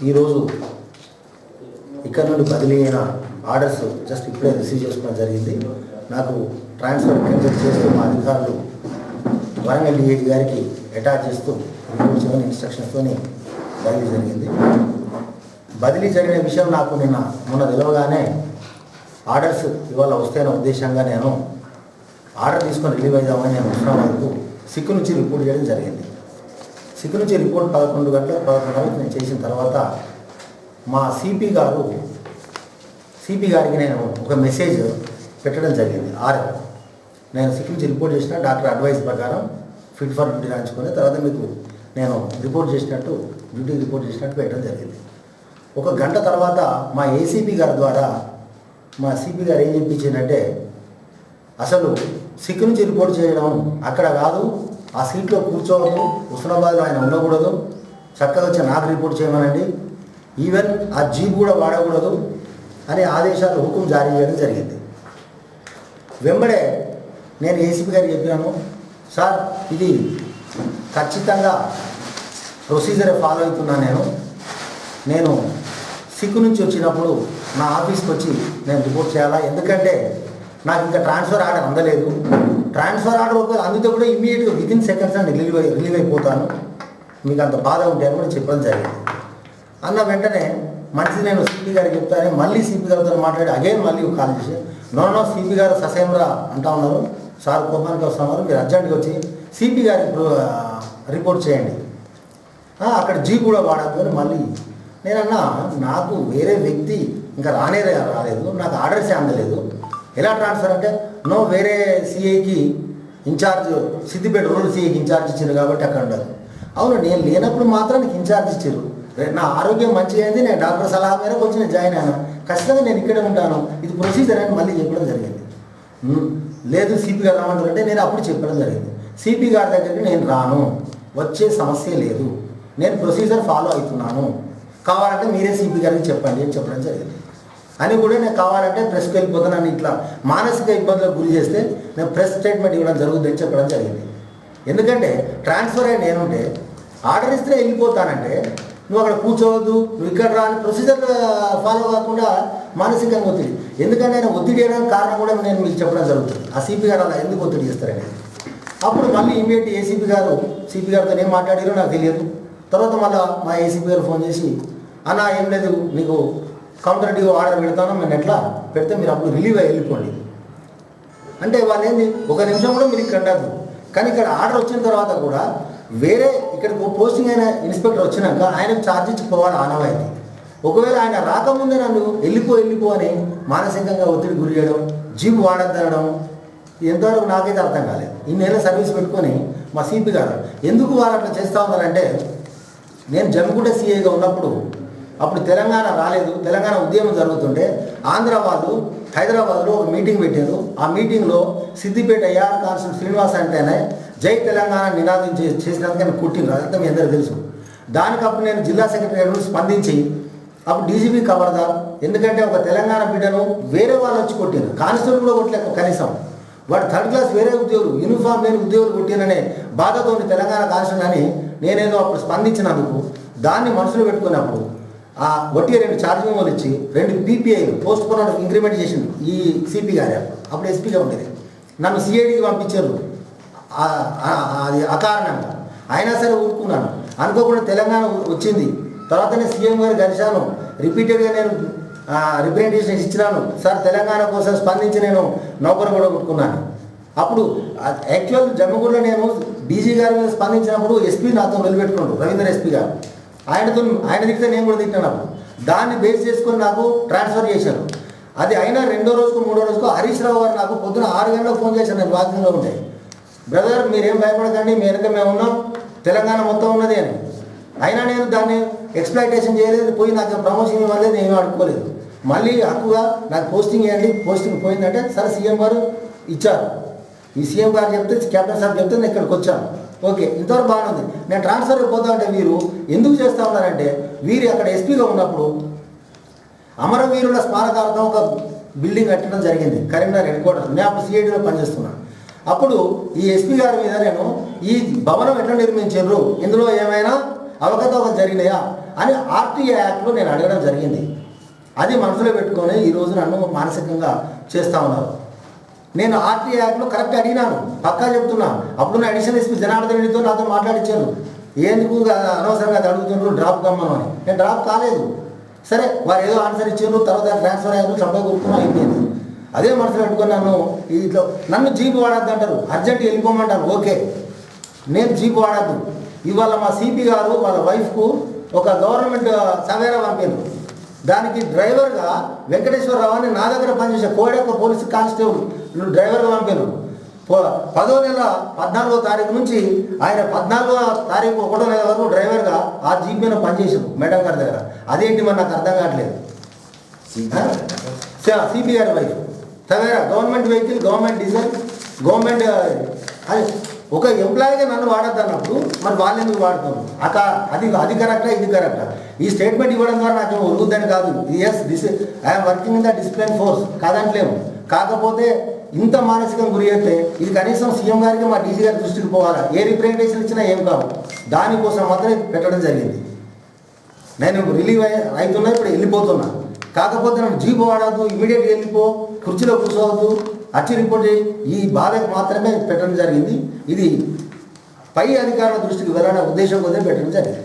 ఈరోజు ఇక్కడ నుండి బదిలీ అయిన ఆర్డర్స్ జస్ట్ ఇప్పుడే రిసీవ్ చేసుకోవడం జరిగింది. నాకు ట్రాన్స్ఫర్ క్యాన్సిల్ చేస్తూ మా అధికారులు వరంగల్ డిఐజీ గారికి అటాచ్ చేస్తూ రిపోర్ట్ చేయమని ఇన్స్ట్రక్షన్స్తో బదిలీ జరిగింది. బదిలీ జరిగిన విషయం నాకు మొన్న తెలవగానే ఆర్డర్స్ ఇవాళ వస్తేనే ఉద్దేశంగా నేను ఆర్డర్ తీసుకొని రిలీవ్ అవుదామని నేను హుస్నాబాద్కు సిక్కు నుంచి రిపోర్ట్ చేయడం జరిగింది. సిక్కు నుంచి రిపోర్ట్ 11 గంటలకు నేను చేసిన తర్వాత మా సిపి గారికి నేను ఒక మెసేజ్ పెట్టడం జరిగింది. నేను సిక్కు నుంచి రిపోర్ట్ చేసిన డాక్టర్ అడ్వైస్ ప్రకారం ఫిట్ ఫర్ డ్యూటీ రాయించుకొని తర్వాత మీకు నేను రిపోర్ట్ చేసినట్టు పెట్టడం జరిగింది. 1 గంట తర్వాత మా ఏసీపీ గారి ద్వారా మా సిపి గారు ఏం చెప్పించిందంటే, అసలు సిక్కు నుంచి రిపోర్ట్ చేయడం అక్కడ కాదు, ఆ సీట్లో కూర్చోవద్దు, హుస్నాబాద్లో ఆయన ఉండకూడదు, చక్కగా వచ్చి నాకు రిపోర్ట్ చేయమనండి, ఈవెన్ ఆ జీప్ కూడా వాడకూడదు అనే ఆదేశాలు హుకుం జారీ చేయడం జరిగింది. వెంబడే నేను ఏసీపీ గారికి చెప్పినాను, సార్ ఇది ఖచ్చితంగా ప్రొసీజర్ ఫాలో అవుతున్నాను. నేను సిక్కు నుంచి వచ్చినప్పుడు నా ఆఫీస్కి వచ్చి నేను రిపోర్ట్ చేయాలా, ఎందుకంటే నాకు ఇంకా ట్రాన్స్ఫర్ ఆర్డర్ అందలేదు. ట్రాన్స్ఫర్ ఆర్డర్ ఒకవేళ అందుతో కూడా ఇమ్మీడియట్గా వితిన్ సెకండ్స్ అని రిలీవ్ అయిపోతాను, మీకు అంత బాధ ఉంటే అని కూడా చెప్పడం జరిగింది. అన్న వెంటనే మంచిది నేను సిపి గారికి చెప్తానే మళ్ళీ సిపి గారితో మాట్లాడి అగైన్ మళ్ళీ కాల్ చేసి నో సిపి గారు ససేమ్రా అంటా ఉన్నారు, సార్ కోపానికి వస్తున్నారు, మీరు అర్జెంట్గా వచ్చి సిపి గారికి రిపోర్ట్ చేయండి, అక్కడ జీ కూడా వాడద్దు అని మళ్ళీ నేనన్నా, నాకు వేరే వ్యక్తి ఇంకా రాలేదు, నాకు ఆర్డర్సే అందలేదు, ఎలా ట్రాన్స్ఫర్ అంటే నో వేరే సిఐకి ఇన్ఛార్జ్ సిద్దిపేట రూరల్ సిఐకి ఇన్ఛార్జ్ ఇచ్చారు కాబట్టి అక్కడ ఉండదు. అవును, నేను లేనప్పుడు మాత్రం నీకు ఇన్ఛార్జ్ ఇచ్చారు, నా ఆరోగ్యం మంచిగా అయింది, నేను డాక్టర్ సలహా మేరకు వచ్చి నేను జాయిన్ అయ్యాను, ఖచ్చితంగా నేను ఇక్కడే ఉంటాను, ఇది ప్రొసీజర్ అని మళ్ళీ చెప్పడం జరిగింది. లేదు సిపి గారు రామంటారంటే నేను అప్పుడు చెప్పడం జరిగింది, సిపి గారి దగ్గరికి నేను రాను, వచ్చే సమస్య లేదు, నేను ప్రొసీజర్ ఫాలో అవుతున్నాను, కావాలంటే మీరే సిపి గారికి చెప్పండి అని చెప్పడం జరిగింది. అని కూడా నేను కావాలంటే ప్రెస్కి వెళ్ళిపోతానని ఇట్లా మానసిక ఇబ్బందులకు గురి చేస్తే నేను ప్రెస్ స్టేట్మెంట్ ఇవ్వడం జరుగుతుందని చెప్పడం జరిగింది. ఎందుకంటే ట్రాన్స్ఫర్ అయ్యి నేనుంటే ఆర్డర్ ఇస్తే వెళ్ళిపోతానంటే నువ్వు అక్కడ కూర్చోవద్దు, నువ్వు ఇక్కడ రాని ప్రొసీజర్ ఫాలో కాకుండా మానసికంగా ఒత్తిడి, ఎందుకంటే ఆయన ఒత్తిడి చేయడానికి కారణం కూడా నేను మీకు చెప్పడం జరుగుతుంది. ఆ సిపి గారు అలా ఎందుకు ఒత్తిడి చేస్తారని అప్పుడు మళ్ళీ ఇమీడియట్ సిపి గారితో ఏం మాట్లాడారో నాకు తెలియదు. తర్వాత మళ్ళీ మా ఏసీపీ గారు ఫోన్ చేసి, అన్న ఏం లేదు, నీకు కౌంటర్ డ్యూ ఆర్డర్ పెడతాను, నేను ఎట్లా పెడితే మీరు అప్పుడు రిలీవ్ అయ్యి వెళ్ళిపోండి అంటే వాళ్ళు ఏంది 1 నిమిషం కూడా మీరు ఇక్కడ ఉండదు. కానీ ఇక్కడ ఆర్డర్ వచ్చిన తర్వాత కూడా వేరే ఇక్కడికి పోస్టింగ్ అయిన ఇన్స్పెక్టర్ వచ్చినాక ఆయనకు ఛార్జ్ ఇచ్చి పోవాలి ఆనవాయితీ. ఒకవేళ ఆయన రాకముందే నన్ను వెళ్ళిపో అని మానసికంగా ఒత్తిడి గురి చేయడం, జీప్ వాడద్దనడం ఎంతవరకు నాకైతే అర్థం కాలేదు. ఇన్నేళ్ళ సర్వీస్ పెట్టుకొని మా సిపి గారు ఎందుకు వారు అట్లా చేస్తూ ఉన్నారంటే, నేను జమ్మిగుంట సిఐగా ఉన్నప్పుడు అప్పుడు తెలంగాణ రాలేదు, తెలంగాణ ఉద్యమం జరుగుతుంటే ఆంధ్ర వాళ్ళు హైదరాబాద్లో ఒక మీటింగ్ పెట్టారు. ఆ మీటింగ్లో సిద్దిపేట ఏఆర్ కాన్స్టల్ శ్రీనివాస్ అంటేనే జై తెలంగాణ నినాదం చేసినందుకు నేను కుట్టిండ్రు, అదంతా మీ అందరికీ తెలుసు. దానికప్పుడు నేను జిల్లా సెక్రటరీ స్పందించి అప్పుడు డీజీపీ కవర్దార్, ఎందుకంటే ఒక తెలంగాణ బిడ్డను వేరే వాళ్ళు వచ్చి కొట్టిండ్రు, కానిస్టేబుల్ కూడా కొట్టలేక కనీసం వాడు 3rd క్లాస్ వేరే ఉద్యోగులు యూనిఫామ్ లేని ఉద్యోగులు కొట్టిననే బాధతో తెలంగాణ కాన్స్టేబుల్ అని నేనేదో అప్పుడు స్పందించినందుకు దాన్ని మనసులో పెట్టుకున్నప్పుడు ఆ వట్టి 2 ఛార్జ్ మెమోలు ఇచ్చి 2 పీపీఐలు పోస్ట్ పోన్ ఇంక్రిమెంట్ చేసిండు ఈ సిపి గారు, అప్పుడు ఎస్పీగా ఉండేది, నన్ను సిఐడికి పంపించారు. అది అకారణంగా అయినా సరే ఊరుకున్నాను, అనుకోకుండా తెలంగాణ వచ్చింది. తర్వాత నేను సీఎం గారు కలిశాను, రిపీటెడ్గా నేను రిప్రజెంటేషన్ ఇచ్చినాను, సార్ తెలంగాణ కోసం స్పందించి నేను నౌకరు కూడా కొట్టుకున్నాను. అప్పుడు యాక్చువల్ జమ్మగూడలో నేను డీజీ గారి మీద స్పందించినప్పుడు ఎస్పీ నాతో నిలబెట్టుకున్నాడు, రవీందర్ ఎస్పీ గారు, ఆయన తిడితే నేను కూడా తిట్టినప్పుడు దాన్ని బేస్ చేసుకొని నాకు ట్రాన్స్ఫర్ చేశారు. అది అయినా 2వ రోజుకు 3వ రోజుకు హరీష్ రావు గారు నాకు పొద్దున 6 గంటలకు ఫోన్ చేశాను, నేను వాకింగ్లో ఉంటాయి, బ్రదర్ మీరేం భయపడకండి, మీ వెనక మేము ఉన్నాం, తెలంగాణ మొత్తం ఉన్నది అని. అయినా నేను దాన్ని ఎక్స్ప్లాయిటేషన్ చేయలేదు, పోయి నాకు ప్రమోషన్ ఇవ్వలేదు, నేను అడుక్కోలేదు. మళ్ళీ హక్కుగా నాకు పోస్టింగ్ ఇవ్వండి, పోస్టింగ్ పోయిందంటే సరే సీఎం గారు ఇచ్చారు, ఈ సీఎం గారు చెప్తే క్యాప్టెన్ సార్ చెప్తే నేను ఇక్కడికి వచ్చాను, ఓకే ఇంతవరకు బాగానే ఉంది. నేను ట్రాన్స్ఫర్ అయిపోతా ఉంటే వీరు ఎందుకు చేస్తూ ఉన్నారంటే, వీరు అక్కడ ఎస్పీగా ఉన్నప్పుడు అమరవీరుల స్మారకార్థం ఒక బిల్డింగ్ కట్టడం జరిగింది కరీంనగర్ హెడ్ క్వార్టర్, నేను అప్పుడు సిఐడిలో పనిచేస్తున్నాను. అప్పుడు ఈ ఎస్పీ గారి మీద నేను ఈ భవనం ఎట్లా నిర్మించారు, ఇందులో ఏమైనా అవకతవకలు జరిగినాయా అని ఆర్టీఐ యాక్ట్లో నేను అడగడం జరిగింది. అది మనసులో పెట్టుకొని ఈరోజు నన్ను మానసికంగా చేస్తూ ఉన్నారు. నేను ఆర్టీఐ యాక్ట్లో కరెక్ట్ అడిగినాను, పక్కా చెప్తున్నా. అప్పుడు అడిషనల్ ఎస్పీ జనార్దన్ రెడ్డితో నాతో మాట్లాడించాను, ఎందుకు అనవసరంగా అది అడుగుతున్నారు డ్రాప్ కమ్మను అని. నేను డ్రాప్ కాలేదు. సరే వారు ఏదో ఆన్సర్ ఇచ్చారు, తర్వాత ట్రాన్స్ఫర్ అయ్యారు, సభ్య గుర్తున్నా అయిపోయింది. అదే మనసులో పెట్టుకొని నన్ను జీపు వాడద్దు అంటారు, అర్జెంట్ వెళ్ళిపోమంటారు. ఓకే, నేను జీపు వాడద్దు. ఇవాళ మా సిపి గారు వాళ్ళ వైఫ్కు ఒక గవర్నమెంట్ సవేరా పంపారు. దానికి డ్రైవర్గా వెంకటేశ్వరరావు అని నా దగ్గర పనిచేసే కోడెక్క పోలీసు కానిస్టేబుల్ డ్రైవర్గా పంపారు. 10వ నెల 14వ తారీఖు నుంచి ఆయన 14వ తారీఖు 1వ నెల వరకు డ్రైవర్గా ఆ జీప్ మీద పనిచేసారు మేడం గారి దగ్గర. అదేంటి మరి నాకు అర్థం కావట్లేదు. సిపి గారి wife Savera government vehicle, government diesel, government అది ఒక ఎంప్లాయీగా నన్ను వాడద్దు అన్నప్పుడు మరి వాళ్ళు ఎందుకు వాడుతున్నారు? అది కరెక్టా, ఇది కరెక్టా? ఈ స్టేట్మెంట్ ఇవ్వడం ద్వారా నాకు ఒరుగుద్దని కాదు. Yes I'm working in the discipline force, కాదంటలేము. కాకపోతే ఇంత మానసికంగా గురి అయితే ఇది కనీసం సీఎం గారికి మా డీజీ గారి దృష్టికి పోవాలా? ఏ రిప్రజెంటేషన్ ఇచ్చినా ఏం కావు. దానికోసం మాత్రం పెట్టడం జరిగింది. నేను రిలీవ్ అవుతున్నా, ఇప్పుడు వెళ్ళిపోతున్నా. కాకపోతే నన్ను జీపు వాడద్దు, ఇమీడియట్గా వెళ్ళిపో, కుర్చీలో కూర్చోవద్దు, అచ్చి రిపోర్ట్ చేయి, ఈ బాధకు మాత్రమే పెట్టడం జరిగింది. ఇది పై అధికారుల దృష్టికి వెళ్ళాలనే ఉద్దేశం కొద్దిగా పెట్టడం జరిగింది.